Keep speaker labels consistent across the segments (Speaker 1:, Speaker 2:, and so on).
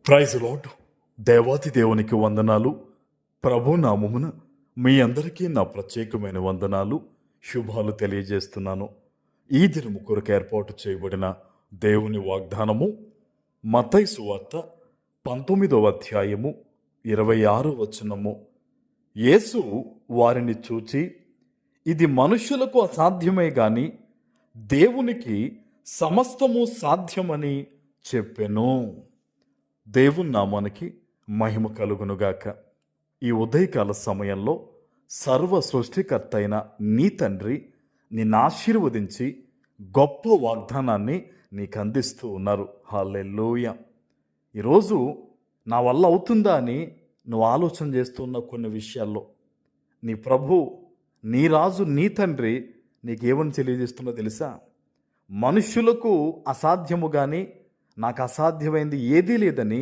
Speaker 1: Praise lord. దేవాతి దేవునికి వందనాలు. ప్రభు నామమున మీ అందరికీ నా ప్రత్యేకమైన వందనాలు, శుభాలు తెలియజేస్తున్నాను. ఈ దినము కొరకు ఏర్పాటు చేయబడిన దేవుని వాగ్దానము మత్తయి సువార్త 19వ అధ్యాయము 26వ వచనము. యేసు వారిని చూచి, ఇది మనుష్యులకు అసాధ్యమే గాని దేవునికి సమస్తము సాధ్యమని చెప్పెను. దేవుని నామానికి మహిమ కలుగునుగాక. ఈ ఉదయకాల సమయంలో సర్వ సృష్టికర్త అయిన నీ తండ్రి నిన్ను ఆశీర్వదించి గొప్ప వాగ్దానాన్ని నీకు అందిస్తూ ఉన్నారు. హల్లెలూయా. ఈరోజు నా వల్ల అవుతుందా అని నువ్వు ఆలోచన చేస్తున్న కొన్ని విషయాల్లో నీ ప్రభు, నీ రాజు, నీ తండ్రి నీకేమని తెలియజేస్తున్నా తెలుసా? మనుష్యులకు అసాధ్యము కానీ నాకు అసాధ్యమైంది ఏదీ లేదని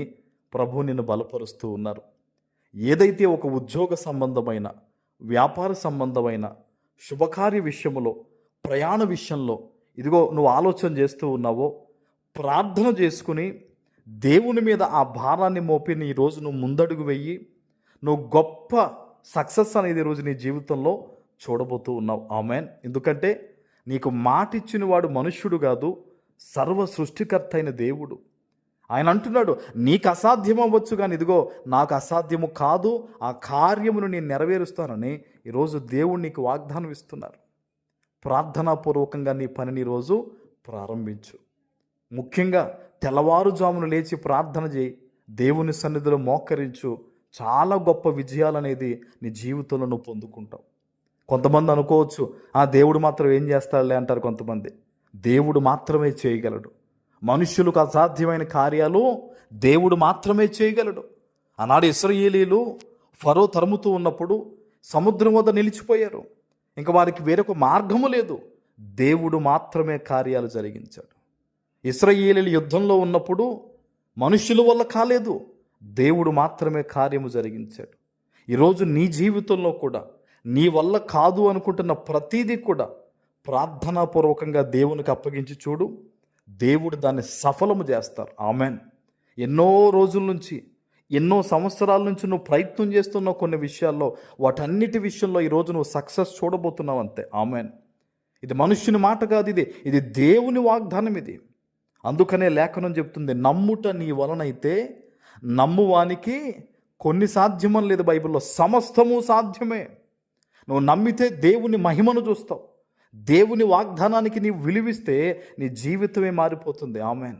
Speaker 1: ప్రభు నిన్ను బలపరుస్తూ ఉన్నారు. ఏదైతే ఒక ఉద్యోగ సంబంధమైన, వ్యాపార సంబంధమైన, శుభకార్య విషయంలో, ప్రయాణ విషయంలో ఇదిగో నువ్వు ఆలోచన చేస్తూ ఉన్నావో, ప్రార్థన చేసుకుని దేవుని మీద ఆ భారాన్ని మోపి నీ రోజు నువ్వు ముందడుగు వెయ్యి నువ్వు గొప్ప సక్సెస్ అనేది ఈరోజు నీ జీవితంలో చూడబోతూ ఉన్నావు. ఆమెన్. ఎందుకంటే నీకు మాట ఇచ్చిన వాడు మనుష్యుడు కాదు, సర్వ సృష్టికర్త అయిన దేవుడు. ఆయన అంటున్నాడు, నీకు అసాధ్యం అవ్వచ్చు కానీ ఇదిగో నాకు అసాధ్యము కాదు, ఆ కార్యమును నేను నెరవేరుస్తానని ఈరోజు దేవుడు నీకు వాగ్దానం ఇస్తున్నారు. ప్రార్థనాపూర్వకంగా నీ పనిని ఈరోజు ప్రారంభించు. ముఖ్యంగా తెల్లవారుజామును లేచి ప్రార్థన చేయి, దేవుని సన్నిధిలో మోకరించు. చాలా గొప్ప విజయాలు అనేది నీ జీవితంలో నువ్వు పొందుకుంటావు. కొంతమంది అనుకోవచ్చు, ఆ దేవుడు మాత్రం ఏం చేస్తాడులే అంటారు కొంతమంది. దేవుడు మాత్రమే చేయగలడు. మనుష్యులకు అసాధ్యమైన కార్యాలు దేవుడు మాత్రమే చేయగలడు. ఆనాడు ఇశ్రాయేలీయులు ఫరో తరుముతూ ఉన్నప్పుడు సముద్రం వద్ద నిలిచిపోయారు. ఇంకా వారికి వేరొక మార్గము లేదు. దేవుడు మాత్రమే కార్యాలు జరిగించాడు. ఇశ్రాయేలీయులు యుద్ధంలో ఉన్నప్పుడు మనుష్యుల వల్ల కాలేదు, దేవుడు మాత్రమే కార్యము జరిగించాడు. ఈరోజు నీ జీవితంలో కూడా నీ వల్ల కాదు అనుకుంటున్న ప్రతీదీ కూడా ప్రార్థనాపూర్వకంగా దేవునికి అప్పగించి చూడు, దేవుడు దాన్ని సఫలము చేస్తారు. ఆమెన్. ఎన్నో రోజుల నుంచి, ఎన్నో సంవత్సరాల నుంచి నువ్వు ప్రయత్నం చేస్తున్న కొన్ని విషయాల్లో, వాటన్నిటి విషయంలో ఈరోజు నువ్వు సక్సెస్ చూడబోతున్నావు అంతే. ఆమెన్. ఇది మనుష్యుని మాట కాదు, ఇది దేవుని వాగ్దానం. ఇది అందుకనే లేఖనం చెప్తుంది, నమ్ముట నీ వలనైతే నమ్మువానికి కొన్ని సాధ్యమని లేదు బైబిల్లో, సమస్తము సాధ్యమే. నువ్వు నమ్మితే దేవుని మహిమను చూస్తావు. దేవుని వాగ్దానానికి నీవు విలువిస్తే నీ జీవితమే మారిపోతుంది. ఆమెన్.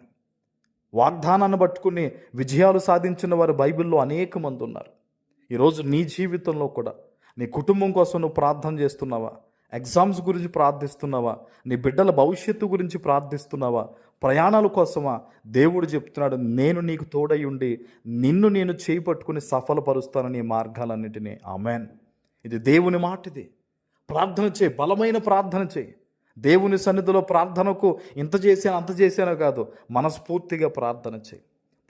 Speaker 1: వాగ్దానాన్ని పట్టుకుని విజయాలు సాధించిన వారు బైబిల్లో అనేక మంది ఉన్నారు. ఈరోజు నీ జీవితంలో కూడా నీ కుటుంబం కోసం నువ్వు ప్రార్థన చేస్తున్నావా? ఎగ్జామ్స్ గురించి ప్రార్థిస్తున్నావా? నీ బిడ్డల భవిష్యత్తు గురించి ప్రార్థిస్తున్నావా? ప్రయాణాల కోసమా? దేవుడు చెప్తున్నాడు, నేను నీకు తోడై ఉండి నిన్ను నేను చేయి పట్టుకుని సఫలపరుస్తానని మార్గాలన్నిటినీ. ఆమెన్. ఇది దేవుని మాట. ఇది ప్రార్థన చేయి, బలమైన ప్రార్థన చేయి. దేవుని సన్నిధిలో ప్రార్థనకు ఇంత చేశాను అంత చేశానో కాదు, మనస్ఫూర్తిగా ప్రార్థన చేయి.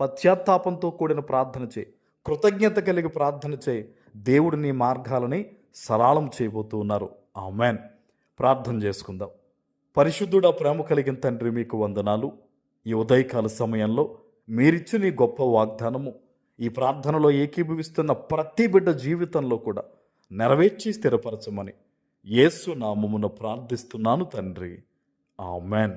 Speaker 1: పశ్చాత్తాపంతో కూడిన ప్రార్థన చేయి, కృతజ్ఞత కలిగి ప్రార్థన చేయి. దేవుడు నీ మార్గాలని సరళం చేయబోతూ ఉన్నారు. ఆమెన్. ప్రార్థన చేసుకుందాం. పరిశుద్ధుడా, ప్రేమ కలిగిన తండ్రి, మీకు వందనాలు. ఈ ఉదయకాల సమయంలో మీరిచ్చిన ఈ గొప్ప వాగ్దానము ఈ ప్రార్థనలో ఏకీభవిస్తున్న ప్రతి బిడ్డ జీవితంలో కూడా నెరవేర్చి స్థిరపరచమని యేసు నామమున ప్రార్థిస్తున్నాను తండ్రి. ఆమెన్.